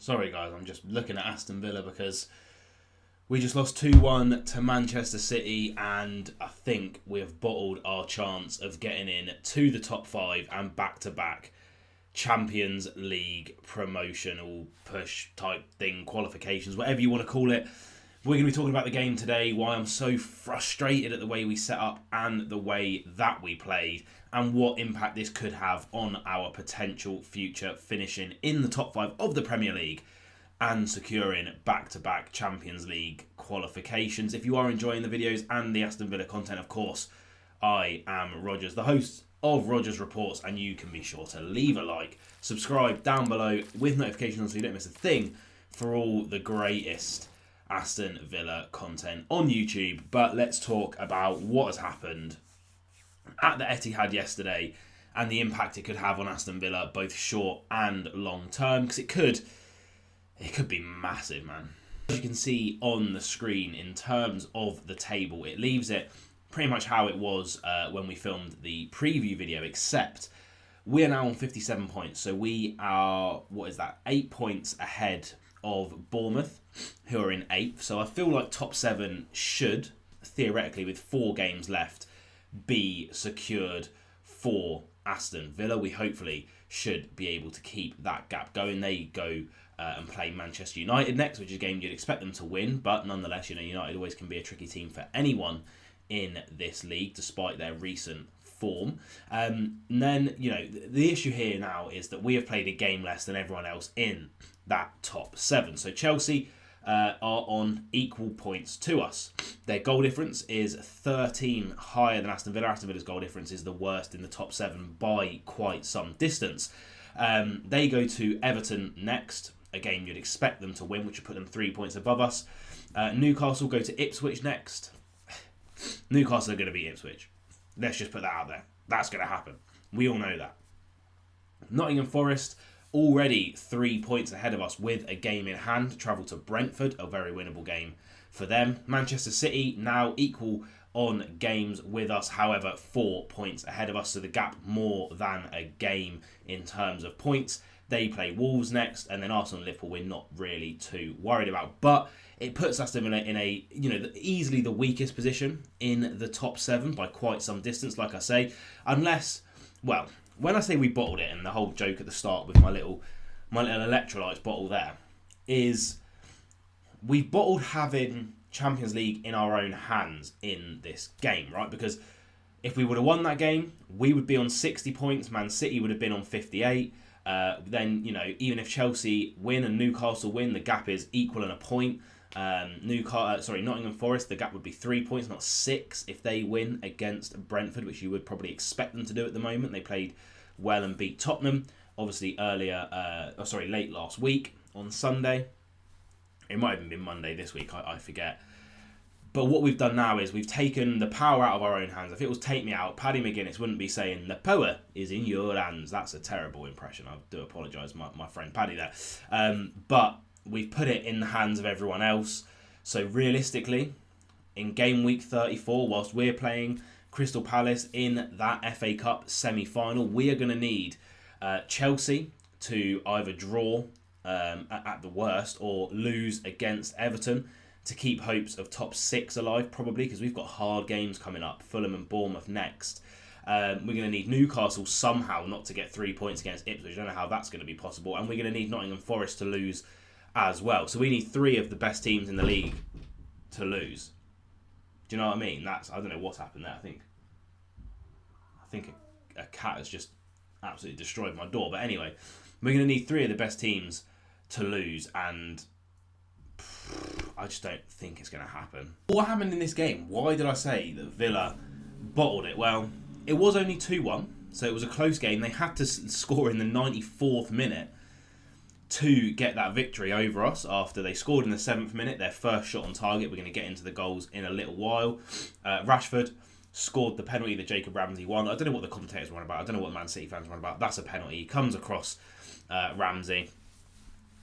Sorry guys, I'm just looking at Aston Villa because we just lost 2-1 to Manchester City, and I think we've bottled our chance of getting in to the top 5 and back-to-back Champions League promotional push type thing, qualifications, whatever you want to call it. We're going to be talking about the game today, why I'm so frustrated at the way we set up and the way that we played, and what impact this could have on our potential future finishing in the top 5 of the Premier League and securing back-to-back Champions League qualifications. If you are enjoying the videos and the Aston Villa content, of course, I am Rogers, the host of Rogers Reports, and you can be sure to leave a like, subscribe down below with notifications on so you don't miss a thing for all the greatest Aston Villa content on YouTube. But let's talk about what has happened at the Etihad yesterday and the impact it could have on Aston Villa, both short and long term, because it could be massive, man. As you can see on the screen, in terms of the table, it leaves it pretty much how it was when we filmed the preview video, except we are now on 57 points. So we are, 8 points ahead of Bournemouth, who are in 8th. So I feel like top 7 should, theoretically, with 4 games left, be secured for Aston Villa. We hopefully should be able to keep that gap going. They go and play Manchester United next, which is a game you'd expect them to win, but nonetheless, United always can be a tricky team for anyone in this league, despite their recent form. And then, the issue here now is that we have played a game less than everyone else in that top 7. So Chelsea are on equal points to us. Their goal difference is 13 higher than Aston Villa. Aston Villa's goal difference is the worst in the top 7 by quite some distance. They go to Everton next, a game you'd expect them to win, which would put them 3 points above us. Newcastle go to Ipswich next. Newcastle are going to beat Ipswich. Let's just put that out there. That's going to happen. We all know that. Nottingham Forest already 3 points ahead of us with a game in hand. Travel to Brentford, a very winnable game for them. Manchester City now equal on games with us, however 4 points ahead of us, so the gap more than a game in terms of points. They play Wolves next, and then Arsenal and Liverpool we're not really too worried about. But it puts Aston Villa in a, easily the weakest position in the top 7 by quite some distance, like I say. Unless, well, when I say we bottled it, and the whole joke at the start with my little electrolytes bottle there, is we bottled having Champions League in our own hands in this game, right? Because if we would have won that game, we would be on 60 points. Man City would have been on 58. Then, even if Chelsea win and Newcastle win, the gap is equal and a point. Nottingham Forest, the gap would be 3 points, not 6, if they win against Brentford, which you would probably expect them to do at the moment. They played well and beat Tottenham, obviously late last week on Sunday. It might have even been Monday this week, I forget. But what we've done now is we've taken the power out of our own hands. If it was Take Me Out, Paddy McGuinness wouldn't be saying, "The power is in your hands." That's a terrible impression. I do apologise, my friend Paddy there. But we've put it in the hands of everyone else. So realistically, in game week 34, whilst we're playing Crystal Palace in that FA Cup semi-final, we are going to need Chelsea to either draw at the worst or lose against Everton to keep hopes of top 6 alive, probably, because we've got hard games coming up, Fulham and Bournemouth next. We're going to need Newcastle somehow not to get 3 points against Ipswich. I don't know how that's going to be possible. And we're going to need Nottingham Forest to lose as well. So we need 3 of the best teams in the league to lose. Do you know what I mean? I don't know what's happened there. I think a cat has just absolutely destroyed my door. But anyway, we're going to need 3 of the best teams to lose, and I just don't think it's going to happen. What happened in this game? Why did I say that Villa bottled it? Well, it was only 2-1, so it was a close game. They had to score in the 94th minute to get that victory over us after they scored in the 7th minute, their first shot on target. We're going to get into the goals in a little while. Rashford scored the penalty that Jacob Ramsey won. I don't know what the commentators were on about. I don't know what Man City fans were on about. That's a penalty. He comes across Ramsey.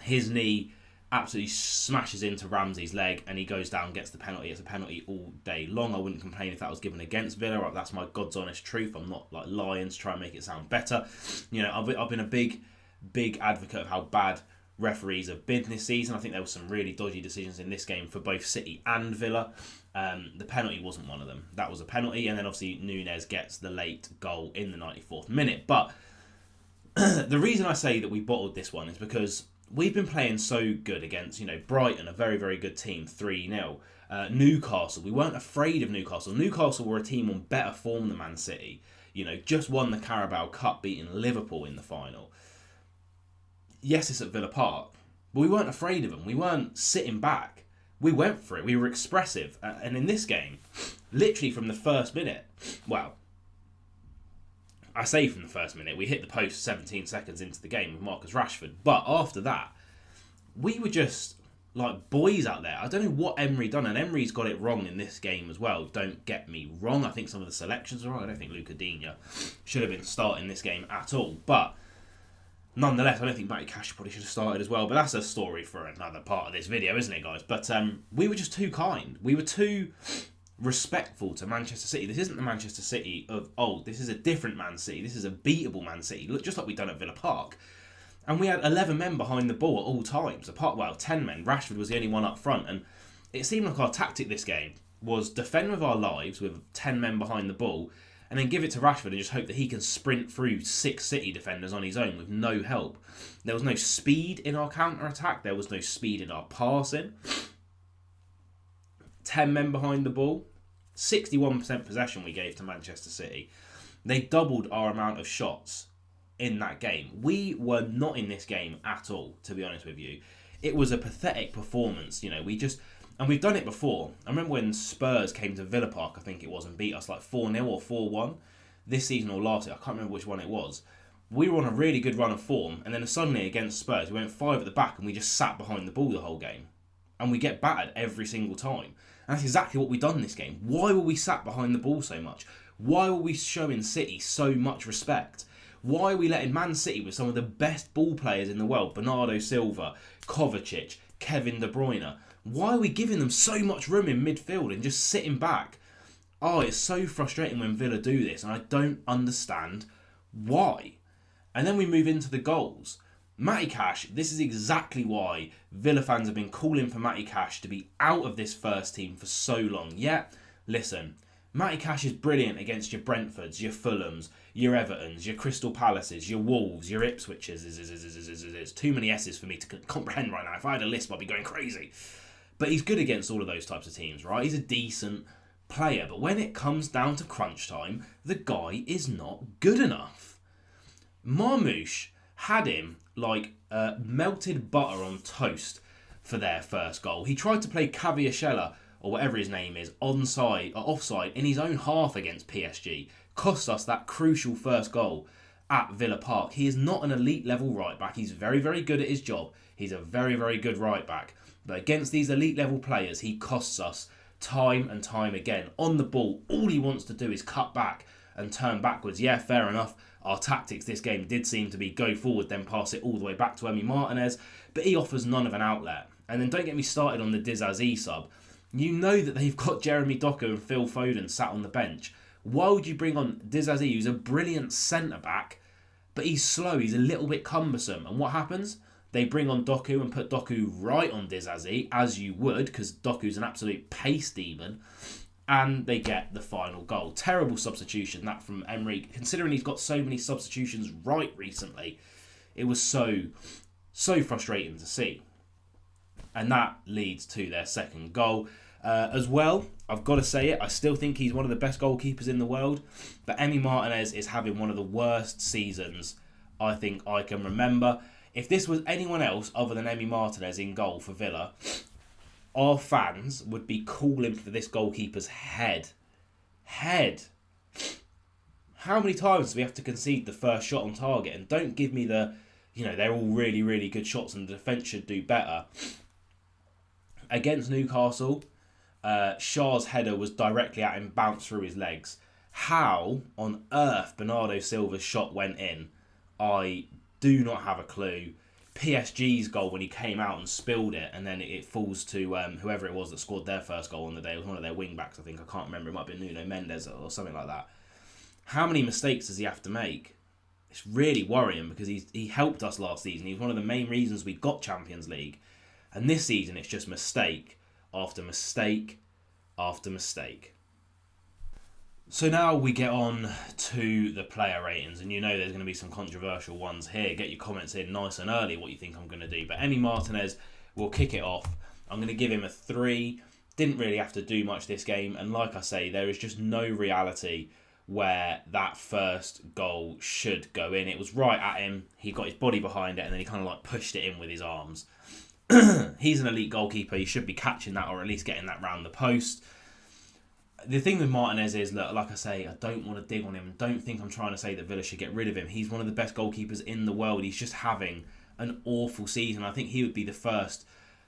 His knee absolutely smashes into Ramsey's leg and he goes down, gets the penalty. It's a penalty all day long. I wouldn't complain if that was given against Villa. That's my God's honest truth. I'm not like lying to try and make it sound better. I've been a big advocate of how bad referees have been this season. I think there were some really dodgy decisions in this game for both City and Villa. The penalty wasn't one of them. That was a penalty, and then obviously Núñez gets the late goal in the 94th minute. But the reason I say that we bottled this one is because we've been playing so good against, Brighton, a very, very good team, 3-0. Newcastle, we weren't afraid of Newcastle. Newcastle were a team on better form than Man City. Just won the Carabao Cup, beating Liverpool in the final. Yes, it's at Villa Park, but we weren't afraid of them. We weren't sitting back. We went for it. We were expressive. And in this game, literally from the first minute, well, I say from the first minute, we hit the post 17 seconds into the game with Marcus Rashford. But after that, we were just like boys out there. I don't know what Emery done, and Emery's got it wrong in this game as well. Don't get me wrong. I think some of the selections are wrong. I don't think Luca Digne should have been starting this game at all. But nonetheless, I don't think Matty Cash probably should have started as well. But that's a story for another part of this video, isn't it, guys? But we were just too kind. We were too respectful to Manchester City. This isn't the Manchester City of old. This is a different Man City. This is a beatable Man City. Look, just like we've done at Villa Park. And we had 11 men behind the ball at all times. 10 men. Rashford was the only one up front. And it seemed like our tactic this game was defend with our lives with 10 men behind the ball, and then give it to Rashford and just hope that he can sprint through 6 City defenders on his own with no help. There was no speed in our counter-attack. There was no speed in our passing. 10 men behind the ball. 61% possession we gave to Manchester City. They doubled our amount of shots in that game. We were not in this game at all, to be honest with you. It was a pathetic performance. And we've done it before. I remember when Spurs came to Villa Park, I think it was, and beat us like 4-0 or 4-1 this season or last year. I can't remember which one it was. We were on a really good run of form, and then suddenly against Spurs, we went 5 at the back and we just sat behind the ball the whole game. And we get battered every single time. And that's exactly what we've done this game. Why were we sat behind the ball so much? Why were we showing City so much respect? Why are we letting Man City with some of the best ball players in the world, Bernardo Silva, Kovacic, Kevin De Bruyne, why are we giving them so much room in midfield and just sitting back? Oh, it's so frustrating when Villa do this, and I don't understand why. And then we move into the goals. Matty Cash, this is exactly why Villa fans have been calling for Matty Cash to be out of this first team for so long. Yeah, listen, Matty Cash is brilliant against your Brentfords, your Fulhams, your Evertons, your Crystal Palaces, your Wolves, your Ipswiches. It's too many S's for me to comprehend right now. If I had a list, I'd be going crazy. But he's good against all of those types of teams, right? He's a decent player. But when it comes down to crunch time, the guy is not good enough. Marmoush had him like melted butter on toast for their first goal. He tried to play Cavieschella, or whatever his name is, offside in his own half against PSG. Cost us that crucial first goal at Villa Park. He is not an elite level right back. He's very, very good at his job. He's a very, very good right back. But against these elite level players, he costs us time and time again. On the ball, all he wants to do is cut back and turn backwards. Yeah, fair enough. Our tactics this game did seem to be go forward, then pass it all the way back to Emi Martinez. But he offers none of an outlet. And then don't get me started on the Dizazi sub. You know that they've got Jeremy Doku and Phil Foden sat on the bench. Why would you bring on Dizazi, who's a brilliant centre-back, but he's slow, he's a little bit cumbersome. And what happens? They bring on Doku and put Doku right on Dizazi, as you would, because Doku's an absolute pace demon. And they get the final goal. Terrible substitution, that from Emery. Considering he's got so many substitutions right recently, it was so frustrating to see. And that leads to their second goal. As well, I've got to say it, I still think he's one of the best goalkeepers in the world. But Emi Martinez is having one of the worst seasons I think I can remember. If this was anyone else other than Emi Martinez in goal for Villa, our fans would be calling for this goalkeeper's head. How many times do we have to concede the first shot on target? And don't give me the, they're all really, really good shots and the defence should do better. Against Newcastle, Shaw's header was directly at him, bounced through his legs. How on earth Bernardo Silva's shot went in, I do not have a clue. PSG's goal when he came out and spilled it, and then it falls to whoever it was that scored their first goal on the day. It was one of their wing backs, I think. I can't remember. It might have been Nuno Mendes or something like that. How many mistakes does he have to make? It's really worrying because he helped us last season. He was one of the main reasons we got Champions League. And this season, it's just mistake after mistake after mistake. So now we get on to the player ratings, and you know there's going to be some controversial ones here. Get your comments in nice and early what you think I'm going to do. But Emi Martinez will kick it off. I'm going to give him a 3. Didn't really have to do much this game, and like I say, there is just no reality where that first goal should go in. It was right at him. He got his body behind it, and then he kind of like pushed it in with his arms. He's an elite goalkeeper. He should be catching that, or at least getting that round the post. The thing with Martinez is, look, like I say, I don't want to dig on him. Don't think I'm trying to say that Villa should get rid of him. He's one of the best goalkeepers in the world. He's just having an awful season. I think he would be the first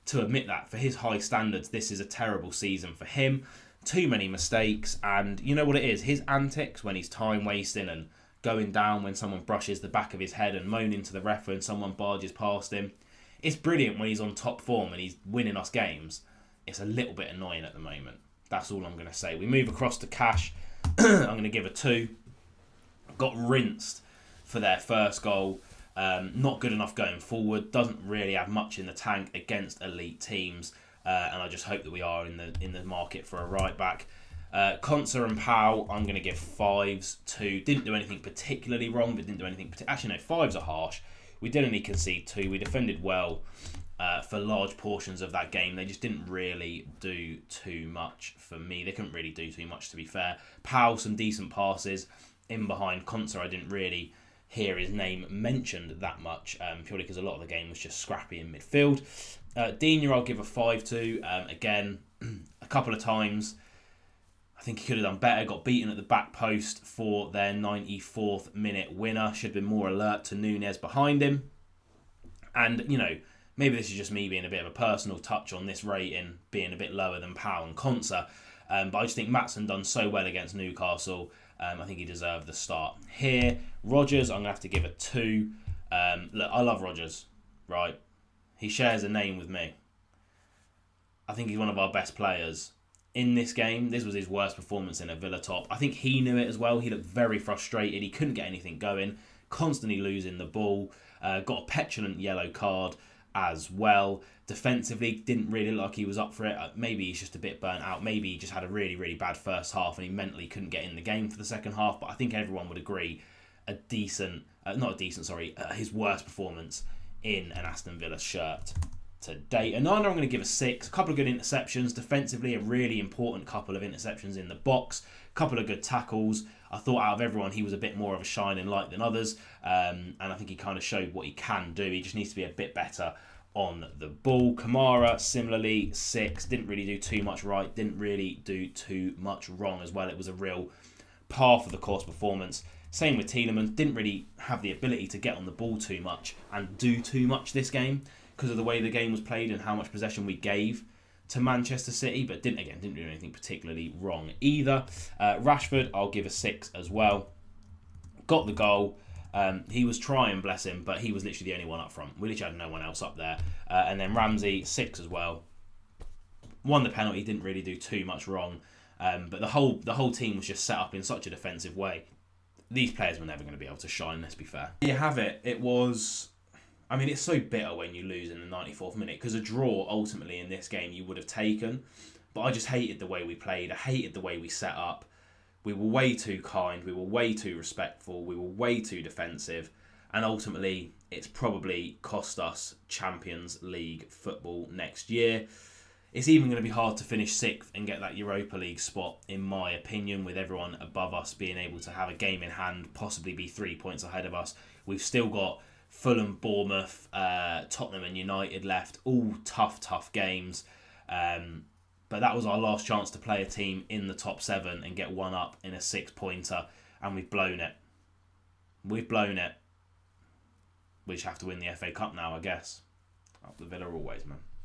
to admit that. For his high standards, this is a terrible season for him. Too many mistakes, and you know what it is? His antics when he's time wasting and going down when someone brushes the back of his head and moaning to the ref when someone barges past him. It's brilliant when he's on top form and he's winning us games. It's a little bit annoying at the moment. That's all I'm going to say. We move across to Cash. I'm going to give a 2. Got rinsed for their first goal. Not good enough going forward. Doesn't really have much in the tank against elite teams. And I just hope that we are in the market for a right back. Konsa and Powell, I'm going to give 5s to. Didn't do anything particularly wrong, but didn't do anything actually, no, 5s are harsh. We did only concede 2. We defended well for large portions of that game. They just didn't really do too much for me. They couldn't really do too much, to be fair. Powell, some decent passes. In behind Konsa, I didn't really hear his name mentioned that much, purely because a lot of the game was just scrappy in midfield. Dina, I'll give a 5 to. Again, a couple of times, I think he could have done better. Got beaten at the back post for their 94th minute winner. Should have been more alert to Nunez behind him. And, you know, maybe this is just me being a bit of a personal touch on this rating, being a bit lower than Powell and Konsa. But I just think Maatsen done so well against Newcastle. I think he deserved the start. Here, Rodgers, I'm going to have to give a 2. Look, I love Rodgers, right? He shares a name with me. I think he's one of our best players. In this game, this was his worst performance in a Villa top. I think he knew it as well. He looked very frustrated. He couldn't get anything going. Constantly losing the ball. Got a petulant yellow card as well. Defensively, didn't really look like he was up for it. Maybe he's just a bit burnt out. Maybe he just had a really, really bad first half and he mentally couldn't get in the game for the second half. But I think everyone would agree his worst performance in an Aston Villa shirt to date. Anana, I'm going to give a 6. A couple of good interceptions. Defensively, a really important couple of interceptions in the box. A couple of good tackles. I thought out of everyone, he was a bit more of a shining light than others. And I think he kind of showed what he can do. He just needs to be a bit better on the ball. Kamara, similarly, 6. Didn't really do too much right. Didn't really do too much wrong as well. It was a real par for the course performance. Same with Tielemans. Didn't really have the ability to get on the ball too much and do too much this game because of the way the game was played and how much possession we gave to Manchester City, but didn't do anything particularly wrong either. Rashford, I'll give a 6 as well. Got the goal. He was trying, bless him, but he was literally the only one up front. We literally had no one else up there. And then Ramsey, 6 as well. Won the penalty, didn't really do too much wrong. But the whole team was just set up in such a defensive way. These players were never going to be able to shine, let's be fair. You have it. It was... I mean, it's so bitter when you lose in the 94th minute because a draw, ultimately, in this game, you would have taken. But I just hated the way we played. I hated the way we set up. We were way too kind. We were way too respectful. We were way too defensive. And ultimately, it's probably cost us Champions League football next year. It's even going to be hard to finish 6th and get that Europa League spot, in my opinion, with everyone above us being able to have a game in hand, possibly be 3 points ahead of us. We've still got Fulham, Bournemouth, Tottenham and United left. All tough games. But that was our last chance to play a team in the top 7 and get one up in a 6-pointer. And we've blown it. We've blown it. We just have to win the FA Cup now, I guess. Up the Villa always, man.